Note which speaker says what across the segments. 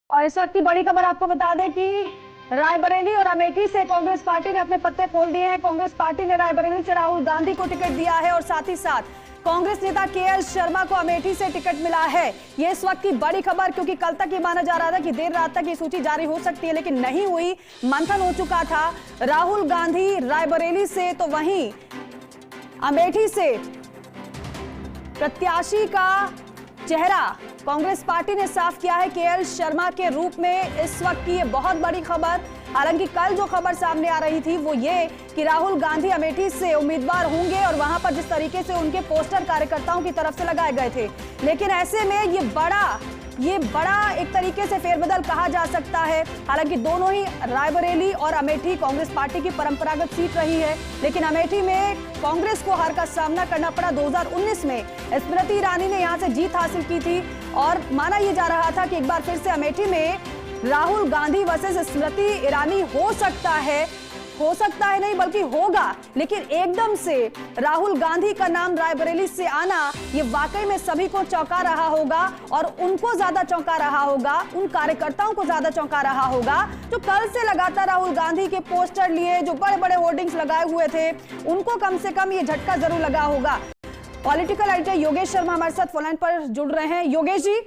Speaker 1: और इस वक्त की बड़ी खबर आपको बता दें कि रायबरेली और अमेठी से कांग्रेस पार्टी ने अपने पत्ते खोल दिए हैं। कांग्रेस पार्टी ने रायबरेली से राहुल गांधी को टिकट दिया है और साथ ही साथ कांग्रेस नेता केएल शर्मा को अमेठी से टिकट मिला है। ये इस वक्त की बड़ी खबर, क्योंकि कल तक ये माना जा रहा था कि देर रात तक ये सूची जारी हो सकती है, लेकिन नहीं हुई। मंथन हो चुका था। राहुल गांधी रायबरेली से तो वहीं अमेठी से प्रत्याशी का चेहरा कांग्रेस पार्टी ने साफ किया है केएल शर्मा के रूप में। इस वक्त की ये बहुत बड़ी खबर, हालांकि कल जो खबर सामने आ रही थी वो ये कि राहुल गांधी अमेठी से उम्मीदवार होंगे और वहां पर जिस तरीके से उनके पोस्टर कार्यकर्ताओं की तरफ से लगाए गए थे, लेकिन ऐसे में ये बड़ा एक तरीके से फेरबदल कहा जा सकता है। हालांकि दोनों ही रायबरेली और अमेठी कांग्रेस पार्टी की परंपरागत सीट रही है, लेकिन अमेठी में कांग्रेस को हार का सामना करना पड़ा। 2019 में स्मृति ईरानी ने यहां से जीत हासिल की थी और माना यह जा रहा था कि एक बार फिर से अमेठी में राहुल गांधी वर्सेस स्मृति ईरानी हो सकता है नहीं बल्कि होगा। लेकिन एकदम से राहुल गांधी का नाम रायबरेली से आना ये वाकई में सभी को चौंका रहा होगा और उनको ज्यादा चौंका रहा होगा, उन कार्यकर्ताओं को ज्यादा चौंका रहा होगा जो कल से लगातार राहुल गांधी के पोस्टर लिए, जो बड़े बड़े होर्डिंग्स लगाए हुए थे, उनको कम से कम ये झटका जरूर लगा होगा। पॉलिटिकल एडिटर योगेश शर्मा हमारे साथ फोन लाइन पर जुड़ रहे हैं। योगेश जी,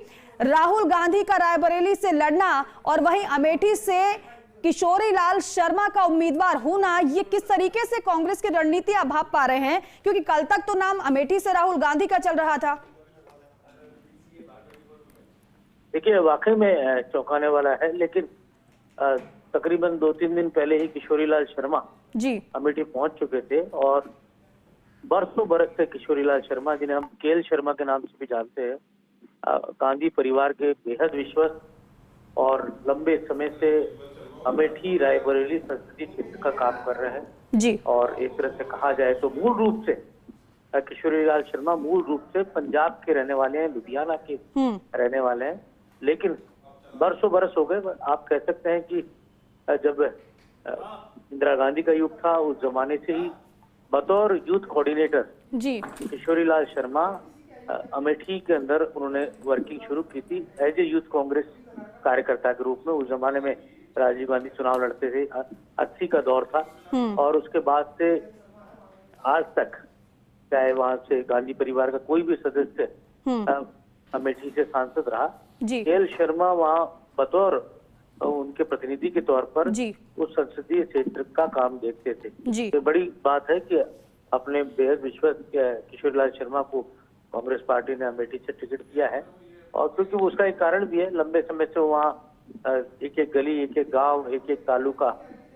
Speaker 1: राहुल गांधी का रायबरेली से लड़ना और वहीं अमेठी से किशोरी लाल शर्मा का उम्मीदवार होना, ये किस तरीके से कांग्रेस की रणनीति आप भाप पा रहे हैं? क्योंकि कल तक तो नाम अमेठी से राहुल गांधी का चल रहा था।
Speaker 2: देखिए, वाकई में चौंकाने वाला है, लेकिन तकरीबन 2-3 दिन पहले ही किशोरी लाल शर्मा
Speaker 1: जी
Speaker 2: अमेठी पहुंच चुके थे और बरसों बरस से किशोरी लाल शर्मा, जिन्हें हम केएल शर्मा के नाम से भी जानते हैं, गांधी परिवार के बेहद विश्वस्त और लंबे समय से अमेठी रायबरेली संसदीय क्षेत्र का काम कर रहे हैं
Speaker 1: जी।
Speaker 2: और एक तरह से कहा जाए तो मूल रूप से किशोरी लाल शर्मा मूल रूप से पंजाब के रहने वाले हैं, लुधियाना के रहने वाले हैं, लेकिन बरसों बरस हो गए। आप कह सकते हैं कि जब इंदिरा गांधी का युग था उस जमाने से ही बतौर यूथ कोऑर्डिनेटर
Speaker 1: जी
Speaker 2: किशोरी लाल शर्मा अमेठी के अंदर उन्होंने वर्किंग शुरू की थी एज ए यूथ कांग्रेस कार्यकर्ता के रूप में। उस जमाने में राजीव गांधी चुनाव लड़ते थे, 80 का दौर था और उसके बाद से आज तक चाहे वहां से गांधी परिवार का कोई भी सदस्य अमेठी से सांसद रहा, केएल शर्मा वहां बतौर उनके प्रतिनिधि के तौर पर उस संसदीय क्षेत्र का काम देखते थे। ये बड़ी बात है कि अपने बेहद विश्वस्त किशोरी लाल शर्मा को कांग्रेस पार्टी ने अमेठी से टिकट दिया है और क्योंकि उसका एक कारण भी है, लंबे समय से वहाँ एक एक गली, एक एक गांव, एक एक तालुका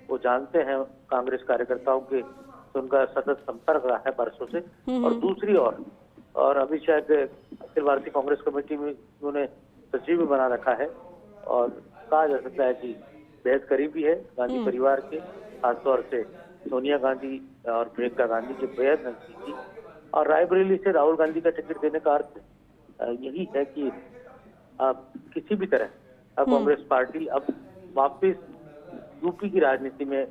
Speaker 2: वो जानते हैं कांग्रेस कार्यकर्ताओं के, तो उनका सतत संपर्क रहा है बरसों से। और दूसरी और अभी शायद अखिल भारतीय कांग्रेस कमेटी में उन्होंने सचिव भी बना रखा है और कहा जा सकता है कि बेहद करीबी है गांधी परिवार के, खासतौर से सोनिया गांधी और प्रियंका गांधी के बेहद नजदीकी। और रायबरेली से राहुल गांधी का टिकट देने का अर्थ यही है कि किसी भी तरह कांग्रेस पार्टी अब वापस यूपी की राजनीति में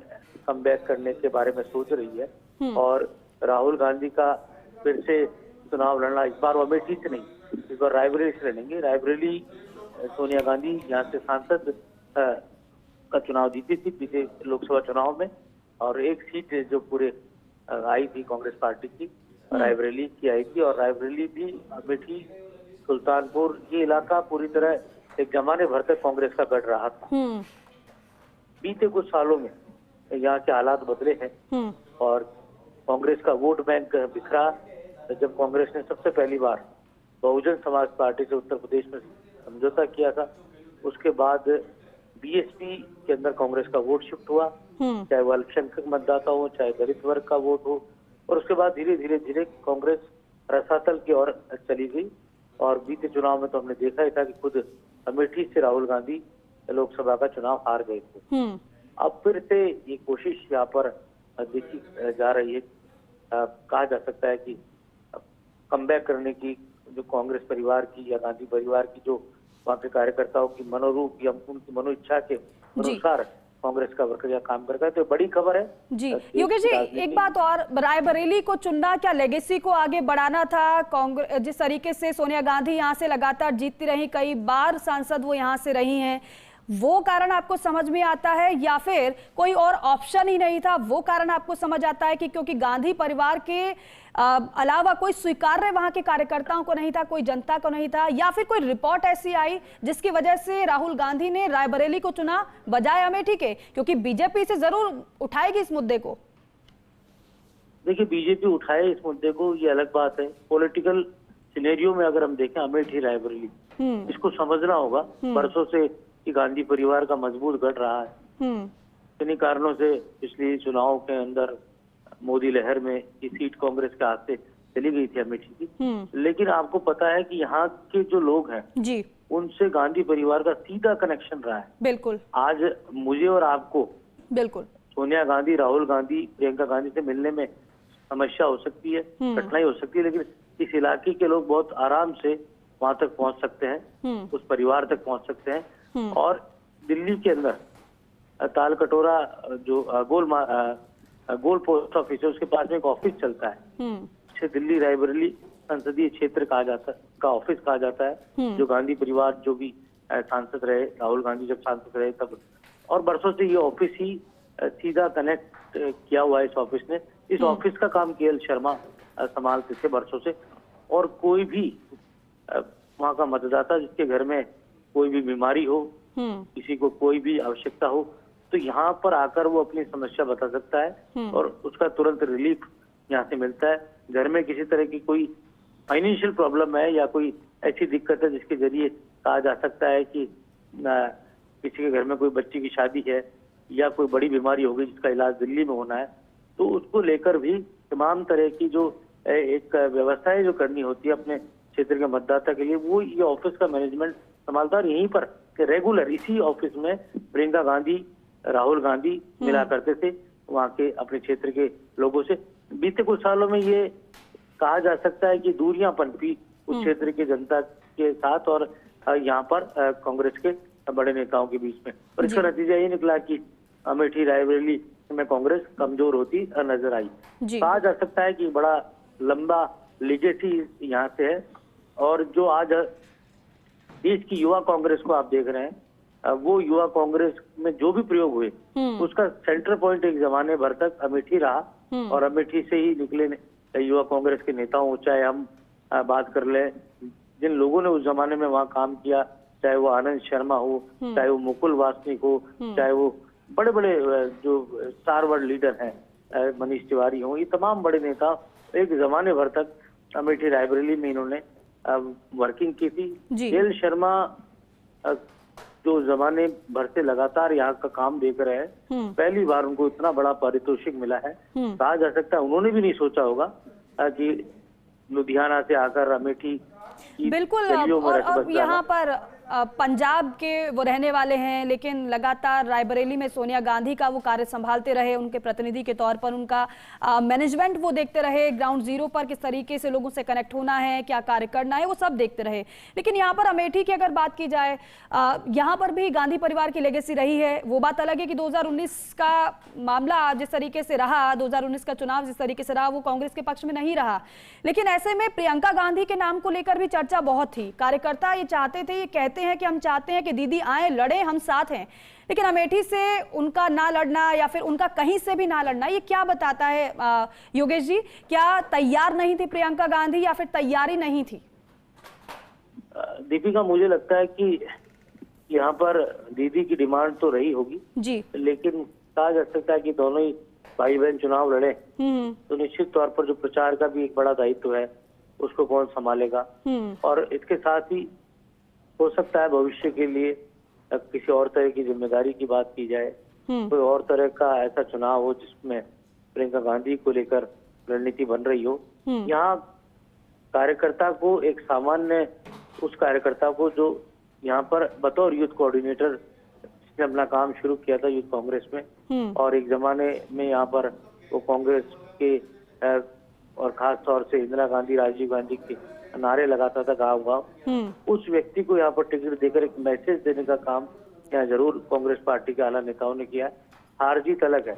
Speaker 2: कमबैक करने के बारे में सोच रही है और राहुल गांधी का फिर से चुनाव लड़ना, इस बार वो अमेठी से नहीं, इस बार रायबरेली से लड़ेंगे। रायबरेली सोनिया गांधी यहाँ से सांसद का चुनाव जीती थी पिछले लोकसभा चुनाव में और एक सीट जो पूरे आई थी कांग्रेस पार्टी की रायबरेली की आई थी और रायबरेली भी, अमेठी, सुल्तानपुर, ये इलाका पूरी तरह एक जमाने भर तक कांग्रेस का गढ़ रहा था। बीते कुछ सालों में यहाँ के हालात बदले हैं और कांग्रेस का वोट बैंक बिखरा। जब कांग्रेस ने सबसे पहली बार बहुजन समाज पार्टी से उत्तर प्रदेश में समझौता किया था, उसके बाद बीएसपी के अंदर कांग्रेस का वोट शिफ्ट हुआ, चाहे वो अल्पसंख्यक मतदाता हो, चाहे दलित वर्ग का वोट हो, और उसके बाद धीरे धीरे कांग्रेस रसातल की ओर चली गई। और बीते चुनाव में तो हमने देखा ही था कि खुद अमेठी से राहुल गांधी लोकसभा का चुनाव हार गए थे। अब फिर से ये कोशिश यहाँ पर देखी जा रही है, कहा जा सकता है कि कमबैक करने की जो कांग्रेस परिवार की या गांधी परिवार की जो वहाँ के कार्यकर्ताओं की मनोरूप या उनकी मनोइच्छा के अनुसार कांग्रेस का वर्कर या काम करता है। तो बड़ी खबर है
Speaker 1: जी। योगेश जी, एक बात और, रायबरेली को चुनना क्या लेगेसी को आगे बढ़ाना था? कांग्रेस जिस तरीके से सोनिया गांधी यहाँ से लगातार जीतती रही, कई बार सांसद वो यहाँ से रही हैं, वो कारण आपको समझ में आता है, या फिर कोई और ऑप्शन ही नहीं था वो कारण आपको समझ आता है कि क्योंकि गांधी परिवार के अलावा कोई स्वीकार्य वहां के कार्यकर्ताओं को नहीं था, कोई जनता को नहीं था, या फिर कोई रिपोर्ट ऐसी आई जिसकी वजह से राहुल गांधी ने रायबरेली को चुना बजाय अमेठी के? क्योंकि बीजेपी से जरूर उठाएगी इस मुद्दे को।
Speaker 2: देखिए, बीजेपी उठाए इस मुद्दे को, ये अलग बात है। पॉलिटिकल सिनेरियो में अगर हम देखें अमेठी रायबरेली, इसको समझना होगा। बरसों से कि गांधी परिवार का मजबूत गढ़ रहा है। इन्हीं कारणों से पिछले चुनाव के अंदर मोदी लहर में ये सीट कांग्रेस के हाथ से चली गई थी अमेठी की। लेकिन आपको पता है कि यहाँ के जो लोग हैं
Speaker 1: जी,
Speaker 2: उनसे गांधी परिवार का सीधा कनेक्शन रहा है।
Speaker 1: बिल्कुल।
Speaker 2: आज मुझे और आपको
Speaker 1: बिल्कुल
Speaker 2: सोनिया गांधी, राहुल गांधी, प्रियंका गांधी से मिलने में समस्या हो सकती है, कठिनाई हो सकती है, लेकिन इस इलाके के लोग बहुत आराम से वहां तक पहुंच सकते हैं, उस परिवार तक पहुंच सकते हैं। और दिल्ली के अंदर ताल कटोरा जो गोल पोस्ट ऑफिस है, उसके पास में एक ऑफिस चलता है, जिसे दिल्ली रायबरेली संसदीय क्षेत्र कहा जाता है, का ऑफिस कहा जाता है, जो गांधी परिवार जो भी सांसद रहे, राहुल गांधी जब सांसद रहे तब, और बरसों से ये ऑफिस ही सीधा कनेक्ट किया हुआ है इस ऑफिस ने। इस ऑफिस का काम केएल शर्मा संभालते थे बरसों से। और कोई भी वहाँ का मतदाता जिसके घर में कोई भी बीमारी हो, किसी को कोई भी आवश्यकता हो, तो यहाँ पर आकर वो अपनी समस्या बता सकता है और उसका तुरंत रिलीफ यहाँ से मिलता है। घर में किसी तरह की कोई फाइनेंशियल प्रॉब्लम है या कोई ऐसी दिक्कत है जिसके जरिए कहा जा सकता है कि किसी के घर में कोई बच्ची की शादी है या कोई बड़ी बीमारी होगी जिसका इलाज दिल्ली में होना है, तो उसको लेकर भी तमाम तरह की जो एक व्यवस्थाएं जो करनी होती है अपने क्षेत्र के मतदाता के लिए, वो ये ऑफिस का मैनेजमेंट संभालता है। और यहीं पर रेगुलर इसी ऑफिस में प्रियंका गांधी, राहुल गांधी मिला करते थे वहाँ के अपने क्षेत्र के लोगों से। बीते कुछ सालों में ये कहा जा सकता है कि दूरियां पनपी उस क्षेत्र के जनता के साथ और यहाँ पर कांग्रेस के बड़े नेताओं के बीच में, और इसका नतीजा ये निकला कि अमेठी रायबरेली में कांग्रेस कमजोर होती नजर आई। कहा जा सकता है कि बड़ा लंबा लिगेसी यहाँ से है। और जो आज देश की युवा कांग्रेस को आप देख रहे हैं, वो युवा कांग्रेस में जो भी प्रयोग हुए उसका सेंटर पॉइंट एक जमाने भर तक अमेठी रहा, और अमेठी से ही निकले युवा कांग्रेस के नेताओं, चाहे हम बात कर ले जिन लोगों ने उस जमाने में वहाँ काम किया, चाहे वो आनंद शर्मा हो, चाहे वो मुकुल वासनिक हो, चाहे वो बड़े बड़े जो स्टार वर्ल्ड लीडर हैं मनीष तिवारी हो, ये तमाम बड़े नेता एक जमाने भर तक अमेठी रायबरेली में इन्होंने वर्किंग की थी। केएल शर्मा जो जमाने भर से लगातार यहाँ का काम देख रहे हैं, पहली बार उनको इतना बड़ा पारितोषिक मिला है। कहा जा सकता है उन्होंने भी नहीं सोचा होगा कि लुधियाना से आकर अमेठी
Speaker 1: बिल्कुल। और यहाँ पर पंजाब के वो रहने वाले हैं, लेकिन लगातार रायबरेली में सोनिया गांधी का वो कार्य संभालते रहे, उनके प्रतिनिधि के तौर पर उनका मैनेजमेंट वो देखते रहे, ग्राउंड जीरो पर किस तरीके से लोगों से कनेक्ट होना है, क्या कार्य करना है, वो सब देखते रहे। लेकिन यहाँ पर अमेठी की अगर बात की जाए, यहाँ पर भी गांधी परिवार की लेगेसी रही है। वो बात अलग है कि 2019 का मामला जिस तरीके से रहा, 2019 का चुनाव जिस तरीके से रहा, वो कांग्रेस के पक्ष में नहीं रहा। लेकिन ऐसे में प्रियंका गांधी के नाम को लेकर भी चर्चा बहुत थी। कार्यकर्ता ये चाहते थे, ये कहते हैं कि हम चाहते हैं कि दीदी आए, लड़े, हम साथ हैं। लेकिन अमेठी से उनका ना लड़ना या फिर उनका कहीं से भी ना लड़ना, ये क्या बताता है योगेश जी? क्या तैयार नहीं थी प्रियंका गांधी या फिर तैयारी नहीं थी?
Speaker 2: दीपिका, मुझे लगता है कि यहाँ पर दीदी की डिमांड तो रही होगी जी, लेकिन कहा जा सकता है कि दोनों ही भाई बहन चुनाव लड़े तो निश्चित तौर पर जो प्रचार का भी एक बड़ा दायित्व है उसको कौन संभालेगा। और इसके साथ ही हो सकता है भविष्य के लिए किसी और तरह की जिम्मेदारी की बात की जाए, कोई और तरह का ऐसा चुनाव हो जिसमें प्रियंका गांधी को लेकर रणनीति बन रही हो। यहाँ कार्यकर्ता को एक सामान्य उस कार्यकर्ता को जो यहाँ पर बतौर यूथ कोऑर्डिनेटर जिसने अपना काम शुरू किया था यूथ कांग्रेस में, और एक जमाने में यहाँ पर वो कांग्रेस के और खास तौर से इंदिरा गांधी, राजीव गांधी के नारे लगाता था गाँव गाँव, उस व्यक्ति को यहाँ पर टिकट देकर एक मैसेज देने का काम यहाँ जरूर कांग्रेस पार्टी के आला नेताओं ने किया है। हार जीत अलग है,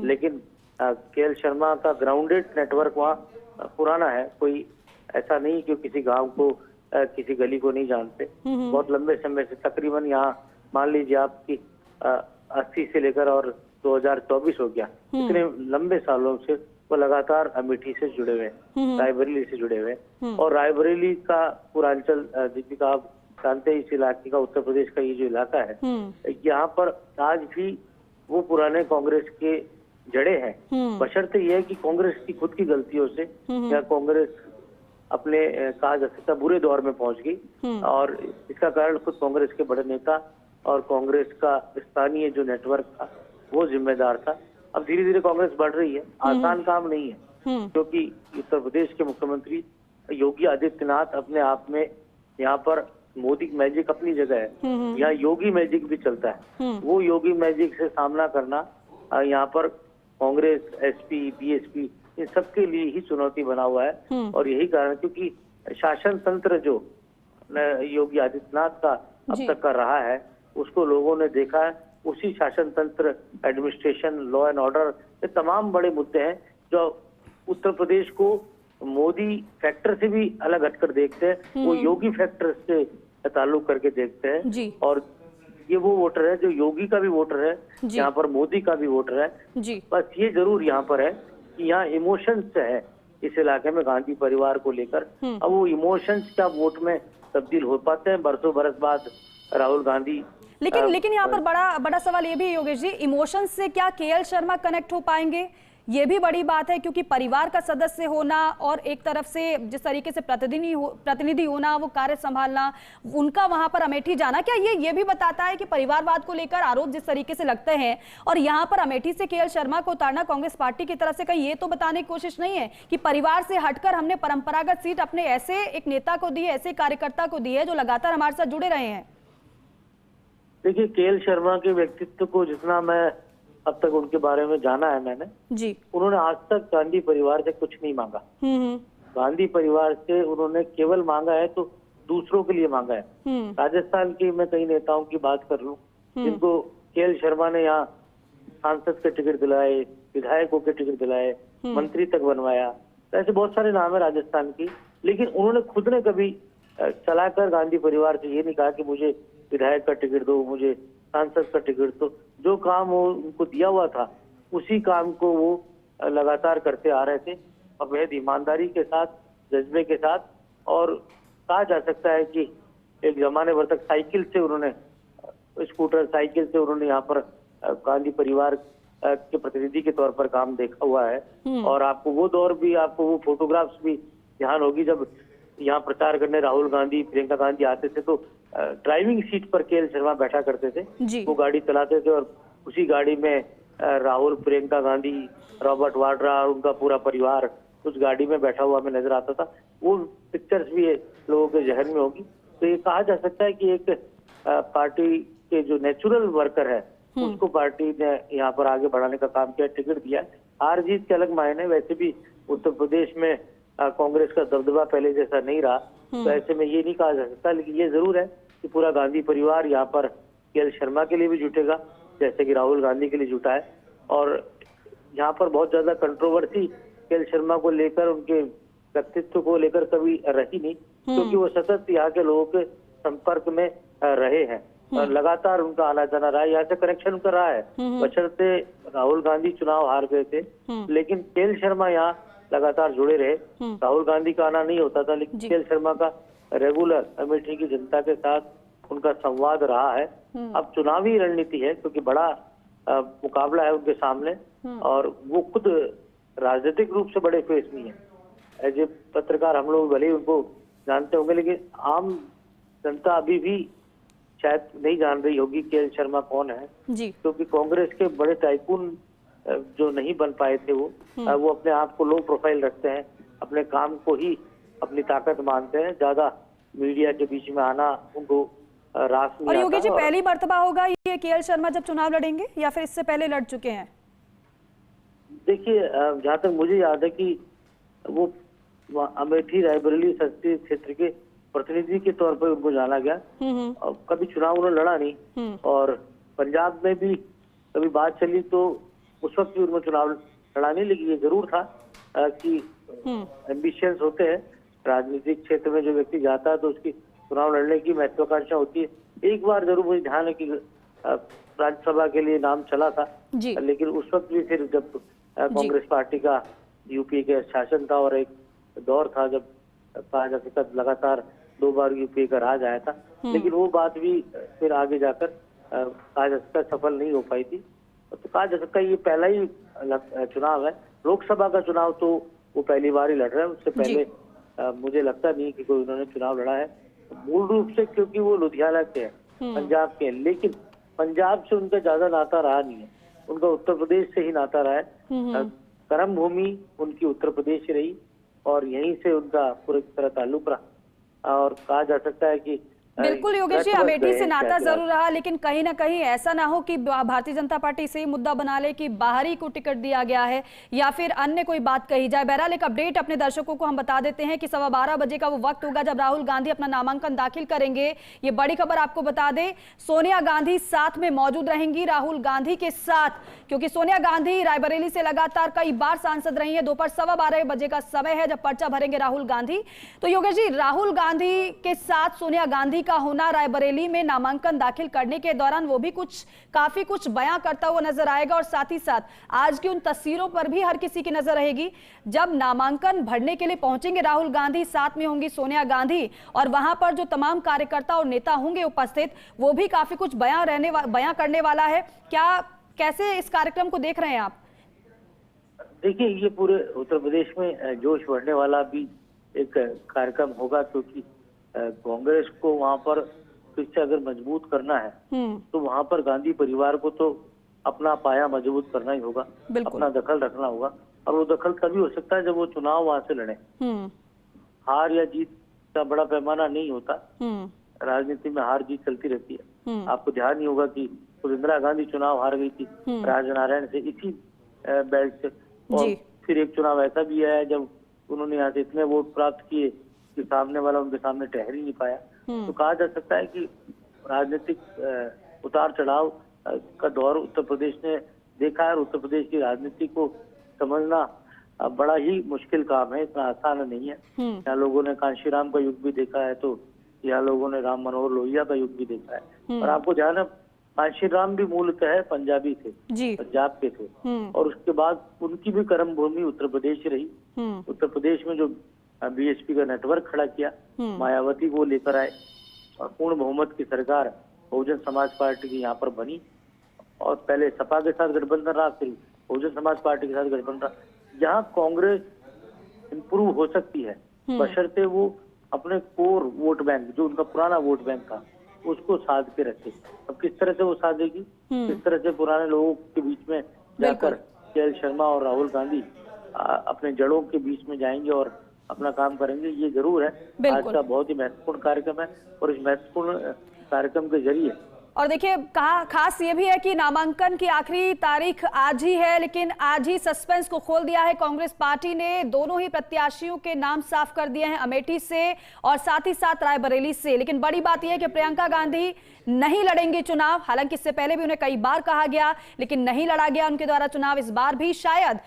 Speaker 2: लेकिन केएल शर्मा का ग्राउंडेड नेटवर्क वहाँ पुराना है। कोई ऐसा नहीं कि किसी गांव को किसी गली को नहीं जानते। बहुत लंबे समय से, तकरीबन यहाँ मान लीजिए आपकी 80 से लेकर और 2024 हो गया, इतने लंबे सालों से वो लगातार अमेठी से जुड़े हुए हैं, रायबरेली से जुड़े हुए हैं। और रायबरेली का पूर्वांचल, जिसका आप जानते हैं, इस इलाके का, उत्तर प्रदेश का ये जो इलाका है, यहाँ पर आज भी वो पुराने कांग्रेस के जड़े हैं। बशर्ते ये है कि कांग्रेस की खुद की गलतियों से या कांग्रेस अपने कहा जा सकता बुरे दौर में पहुंच गई, और इसका कारण खुद कांग्रेस के बड़े नेता और कांग्रेस का स्थानीय जो नेटवर्क था वो जिम्मेदार था। अब धीरे धीरे कांग्रेस बढ़ रही है, आसान काम नहीं है, क्योंकि उत्तर प्रदेश के मुख्यमंत्री योगी आदित्यनाथ अपने आप में, यहाँ पर मोदी मैजिक अपनी जगह है, यहाँ योगी मैजिक भी चलता है। वो योगी मैजिक से सामना करना यहाँ पर कांग्रेस, एसपी, बीएसपी, इन सबके लिए ही चुनौती बना हुआ है। और यही कारण, क्योंकि शासन तंत्र जो योगी आदित्यनाथ का अब तक का रहा है, उसको लोगों ने देखा है। उसी शासन तंत्र, एडमिनिस्ट्रेशन, लॉ एंड ऑर्डर, ये तमाम बड़े मुद्दे हैं जो उत्तर प्रदेश को मोदी फैक्टर से भी अलग हटकर देखते हैं, वो योगी फैक्टर से ताल्लुक करके देखते हैं। और ये वो वोटर है जो योगी का भी वोटर है, यहाँ पर मोदी का भी वोटर है। बस ये जरूर यहाँ पर है कि यहाँ इमोशंस है इस इलाके में गांधी परिवार को लेकर। अब वो इमोशंस क्या वोट में तब्दील हो पाते हैं बरसों बरस बाद राहुल गांधी।
Speaker 1: लेकिन यहाँ पर बड़ा सवाल ये भी है योगेश जी, इमोशंस से क्या केएल शर्मा कनेक्ट हो पाएंगे? ये भी बड़ी बात है, क्योंकि परिवार का सदस्य होना और एक तरफ से जिस तरीके से प्रतिनिधि होना, वो कार्य संभालना, उनका वहां पर अमेठी जाना, क्या ये भी बताता है कि परिवारवाद को लेकर आरोप जिस तरीके से लगते हैं और यहाँ पर अमेठी से केएल शर्मा को उतारना कांग्रेस पार्टी की तरफ से कहीं ये तो बताने की कोशिश नहीं है कि परिवार से हटकर हमने परंपरागत सीट अपने ऐसे एक नेता को दी है, ऐसे कार्यकर्ता को दी है जो लगातार हमारे साथ जुड़े रहे हैं?
Speaker 2: देखिए, केएल शर्मा के व्यक्तित्व को जितना मैं अब तक उनके बारे में जाना है मैंने जी, उन्होंने आज तक गांधी परिवार से कुछ नहीं मांगा। गांधी परिवार से उन्होंने केवल मांगा है तो दूसरों के लिए मांगा है। राजस्थान के मैं कई नेताओं की बात कर लूं जिनको केएल शर्मा ने यहाँ सांसद के टिकट दिलाए, विधायकों के टिकट दिलाए, मंत्री तक बनवाया, ऐसे बहुत सारे नाम है राजस्थान की। लेकिन उन्होंने खुद ने कभी चलाकर गांधी परिवार से ये नहीं कहा कि मुझे विधायक का टिकट दो, मुझे सांसद का टिकट दो। जो काम वो उनको दिया हुआ था उसी काम को वो लगातार करते आ रहे थे, अवैध ईमानदारी के साथ, जज्बे के साथ। और कहा जा सकता है कि एक जमाने भर तक साइकिल से उन्होंने, स्कूटर साइकिल से उन्होंने यहाँ पर गांधी परिवार के प्रतिनिधि के तौर पर काम देखा हुआ है। और आपको वो दौर भी, आपको वो फोटोग्राफ्स भी ध्यान होगी जब यहाँ प्रचार करने राहुल गांधी, प्रियंका गांधी आते थे तो ड्राइविंग सीट पर केएल शर्मा बैठा करते थे, वो गाड़ी चलाते थे और उसी गाड़ी में राहुल, प्रियंका गांधी, रॉबर्ट वाड्रा और उनका पूरा परिवार उस गाड़ी में बैठा हुआ हमें नजर आता था। वो पिक्चर्स भी लोगों के जहन में होगी। तो ये कहा जा सकता है कि एक पार्टी के जो नेचुरल वर्कर है उसको पार्टी ने यहाँ पर आगे बढ़ाने का काम किया, टिकट दिया। हार जीत के अलग मायने, वैसे भी उत्तर प्रदेश में कांग्रेस का दबदबा पहले जैसा नहीं रहा, तो ऐसे में ये नहीं कहा जा सकता। लेकिन ये जरूर है कि पूरा गांधी परिवार यहाँ पर केएल शर्मा के लिए भी जुटेगा, जैसे कि राहुल गांधी के लिए जुटा है। और यहाँ पर बहुत ज्यादा कंट्रोवर्सी केएल शर्मा को लेकर, उनके व्यक्तित्व को लेकर कभी रही नहीं, क्योंकि वो सतत यहाँ के लोगों के संपर्क में रहे हैं और लगातार उनका आना जाना रहा है, यहाँ से कनेक्शन उनका रहा है। बशर्ते राहुल गांधी चुनाव हार गए थे, लेकिन केएल शर्मा यहाँ लगातार जुड़े रहे। राहुल गांधी का आना नहीं होता था, लेकिन केएल शर्मा का रेगुलर अमेठी की जनता के साथ उनका संवाद रहा है। अब चुनावी रणनीति है, क्योंकि बड़ा मुकाबला है उनके सामने और वो खुद राजनीतिक रूप से बड़े फेस नहीं है। एज ए पत्रकार हम लोग भले ही उनको जानते होंगे, लेकिन आम जनता अभी भी शायद नहीं जान रही होगी केएल शर्मा कौन है, क्योंकि कांग्रेस के बड़े टाइकून जो नहीं बन पाए थे वो अपने आप को लो प्रोफाइल रखते हैं, अपने काम को ही अपनी ताकत मानते हैं, ज्यादा मीडिया के बीच में आना उनको रास नहीं आता।
Speaker 1: और योगी जी, पहली मर्तबा होगा ये केएल शर्मा जब चुनाव लड़ेंगे या फिर इससे पहले लड़ चुके हैं?
Speaker 2: देखिए, जहाँ तक मुझे याद है कि वो अमेठी रायबरेली संसदीय क्षेत्र के प्रतिनिधि के तौर पर उनको जाना गया। और कभी चुनाव उन्होंने लड़ा नहीं, और पंजाब में भी कभी बात चली तो उस वक्त भी उन्होंने चुनाव लड़ा नहीं। लेकिन ये जरूर था कि एम्बिशंस होते हैं राजनीतिक क्षेत्र में, जो व्यक्ति जाता है तो उसकी चुनाव लड़ने की महत्वाकांक्षा होती है। एक बार जरूर मुझे ध्यान है कि राज्यसभा के लिए नाम चला था, लेकिन उस वक्त भी फिर जब कांग्रेस पार्टी का यूपी के शासन था और एक दौर था जब कहा जा सकता लगातार 2 बार यूपी का राज आया था, लेकिन वो बात भी फिर आगे जाकर कहा जा सकता सफल नहीं हो पाई थी। तो कहा जा सकता है ये पहला ही चुनाव है। लोकसभा का चुनाव तो वो पहली बार ही लड़ रहे हैं, उससे पहले मुझे लगता नहीं कि कोई उन्होंने चुनाव लड़ा है, मूल रूप से क्योंकि वो लुधियाना के हैं, पंजाब के हैं। लेकिन पंजाब से उनका ज्यादा नाता रहा नहीं है, उनका उत्तर प्रदेश से ही नाता रहा है। कर्म भूमि उनकी उत्तर प्रदेश रही और यहीं से उनका पूरी तरह ताल्लुक रहा। और कहा जा सकता है कि
Speaker 1: बिल्कुल योगेश जी, अमेठी से नाता जरूर रहा, लेकिन कहीं ना कहीं ऐसा ना हो कि भारतीय जनता पार्टी से ही मुद्दा बना ले कि बाहरी को टिकट दिया गया है या फिर अन्य कोई बात कही जाए। बहरहाल एक अपडेट अपने दर्शकों को हम बता देते हैं कि 12:15 बजे का वो वक्त होगा जब राहुल गांधी अपना नामांकन दाखिल करेंगे। ये बड़ी खबर आपको बता दें, सोनिया गांधी साथ में मौजूद रहेंगी राहुल गांधी के साथ, क्योंकि सोनिया गांधी रायबरेली से लगातार कई बार सांसद रही है। दोपहर 12:15 बजे का समय है जब पर्चा भरेंगे राहुल गांधी। तो योगेश जी, राहुल गांधी के साथ सोनिया गांधी का होना रायबरेली में नामांकन दाखिल करने के दौरान वो भी काफी कुछ बयां करता हुआ नजर आएगा, और साथ ही साथ आज की उन तस्वीरों पर भी हर किसी की नजर रहेगी। जब नामांकन भरने के लिए पहुंचेंगे राहुल गांधी, साथ में होंगी सोनिया गांधी, और वहां पर जो तमाम कार्यकर्ता और नेता होंगे उपस्थित, वो भी काफी कुछ बयां करने वाला है। कैसे इस कार्यक्रम को देख रहे हैं आप?
Speaker 2: देखिए, ये पूरे उत्तर प्रदेश में जोश बढ़ने वाला भी एक कार्यक्रम होगा, क्योंकि कांग्रेस को वहां पर फिर से अगर मजबूत करना है तो वहां पर गांधी परिवार को तो अपना पाया मजबूत करना ही होगा, अपना दखल रखना होगा। और वो दखल तभी हो सकता है जब वो चुनाव वहां से लड़े। हार या जीत का बड़ा पैमाना नहीं होता, राजनीति में हार जीत चलती रहती है। आपको ध्यान नहीं होगा कि इंदिरा गांधी चुनाव हार गई थी राजनारायण से, इसी बेल्ट से। और फिर एक चुनाव ऐसा भी आया जब उन्होंने यहाँ से इतने वोट प्राप्त किए कि सामने वाला उनके सामने ठहर ही नहीं पाया। तो कहा जा सकता है कि राजनीतिक उतार चढ़ाव का दौर उत्तर प्रदेश ने देखा है, और उत्तर प्रदेश की राजनीति को समझना बड़ा ही मुश्किल काम है, इतना आसान नहीं है। यहाँ लोगों ने कांशीराम का युग भी देखा है, तो यहाँ लोगों ने राम मनोहर लोहिया का युग भी देखा है। और आपको ध्यान है, कांशीराम भी मूलतः पंजाबी थे, पंजाब के थे, और उसके बाद उनकी भी कर्म भूमि उत्तर प्रदेश रही। उत्तर प्रदेश में जो बीएसपी का नेटवर्क खड़ा किया, मायावती को लेकर आए, और पूर्ण बहुमत की सरकार बहुजन समाज पार्टी की यहाँ पर बनी। और पहले सपा के साथ गठबंधन रहा, फिर बहुजन समाज पार्टी के साथ गठबंधन रहा। जहाँ कांग्रेस इम्प्रूव हो सकती है, बशर्ते वो अपने कोर वोट बैंक, जो उनका पुराना वोट बैंक था, उसको साध के रखे। अब किस तरह से वो साधेगी, किस तरह से पुराने लोगों के बीच में जाकर के.एल. शर्मा और राहुल गांधी अपने जड़ों के बीच में जाएंगे और अपना काम करेंगे, ये जरूर है। आज का बहुत ही महत्वपूर्ण कार्यक्रम है, और इस महत्वपूर्ण कार्यक्रम के जरिए,
Speaker 1: और देखिए खास ये भी है कि नामांकन की आखिरी तारीख आज ही है, लेकिन आज ही सस्पेंस को खोल दिया है कांग्रेस पार्टी ने। दोनों ही प्रत्याशियों के नाम साफ कर दिए हैं, अमेठी से और साथ ही साथ रायबरेली से। लेकिन बड़ी बात यह है कि प्रियंका गांधी नहीं लड़ेंगे चुनाव। हालांकि इससे पहले भी उन्हें कई बार कहा गया, लेकिन नहीं लड़ा गया उनके द्वारा चुनाव। इस बार भी शायद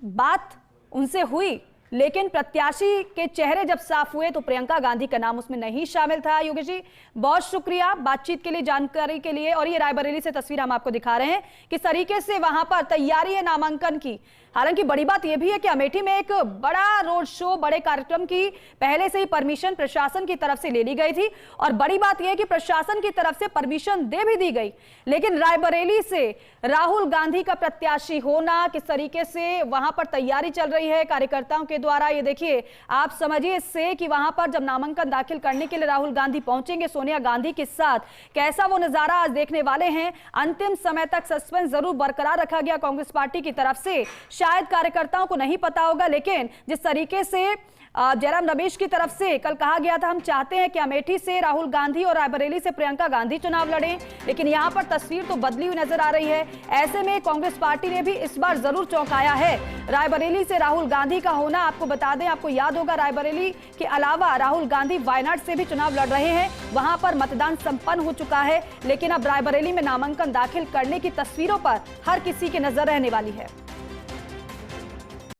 Speaker 1: बात उनसे हुई, लेकिन प्रत्याशी के चेहरे जब साफ हुए तो प्रियंका गांधी का नाम उसमें नहीं शामिल था। योगेश जी, बहुत शुक्रिया बातचीत के लिए, जानकारी के लिए। और ये रायबरेली से तस्वीर हम आपको दिखा रहे हैं किस तरीके से वहां पर तैयारी है नामांकन की। हालांकि बड़ी बात यह भी है कि अमेठी में एक बड़ा रोड शो, बड़े कार्यक्रम की पहले से ही परमिशन प्रशासन की तरफ से ले ली गई थी, और बड़ी बात यह है कि प्रशासन की तरफ से परमिशन दे भी दी गई। लेकिन रायबरेली से राहुल गांधी का प्रत्याशी होना, किस तरीके से वहां पर तैयारी चल रही है कार्यकर्ताओं के द्वारा, ये देखिए आप समझिए इससे कि वहां पर जब नामांकन दाखिल करने के लिए राहुल गांधी पहुंचेंगे सोनिया गांधी के साथ, कैसा वो नजारा आज देखने वाले हैं। अंतिम समय तक सस्पेंस जरूर बरकरार रखा गया कांग्रेस पार्टी की तरफ से। शायद कार्यकर्ताओं को नहीं पता होगा, लेकिन जिस तरीके से जयराम रमेश की तरफ से कल कहा गया था हम चाहते हैं कि अमेठी से राहुल गांधी और रायबरेली से प्रियंका गांधी चुनाव लड़ें, लेकिन यहां पर तस्वीर तो बदली हुई नजर आ रही है। ऐसे में कांग्रेस पार्टी ने भी इस बार जरूर चौंकाया है। रायबरेली से राहुल गांधी का होना, आपको बता दें, आपको याद होगा रायबरेली के अलावा राहुल गांधी वायनाड से भी चुनाव लड़ रहे हैं, वहां पर मतदान संपन्न हो चुका है, लेकिन अब रायबरेली में नामांकन दाखिल करने की तस्वीरों पर हर किसी की नजर रहने वाली है।